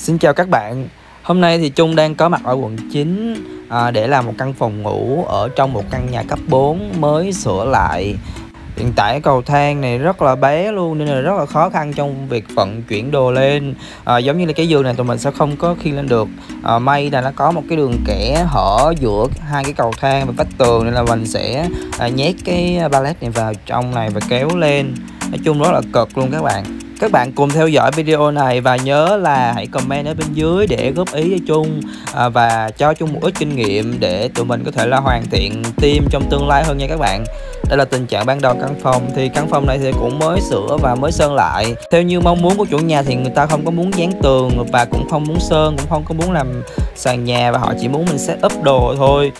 Xin chào các bạn. Hôm nay thì Trung đang có mặt ở quận 9 để làm một căn phòng ngủ ở trong một căn nhà cấp 4 mới sửa lại. Hiện tại cầu thang này rất là bé luôn nên là rất là khó khăn trong việc vận chuyển đồ lên. Giống như là cái giường này tụi mình sẽ không có khiêng lên được. May là nó có một cái đường kẽ hở giữa hai cái cầu thang và vách tường nên là mình sẽ nhét cái pallet này vào trong này và kéo lên. Nói chung rất là cực luôn các bạn. Các bạn cùng theo dõi video này và nhớ là hãy comment ở bên dưới để góp ý cho Trung và cho Trung một ít kinh nghiệm để tụi mình có thể là hoàn thiện team trong tương lai hơn nha các bạn. Đây là tình trạng ban đầu căn phòng, thì căn phòng này thì cũng mới sửa và mới sơn lại theo như mong muốn của chủ nhà. Thì người ta không có muốn dán tường và cũng không muốn sơn, cũng không có muốn làm sàn nhà, và họ chỉ muốn mình set up đồ thôi.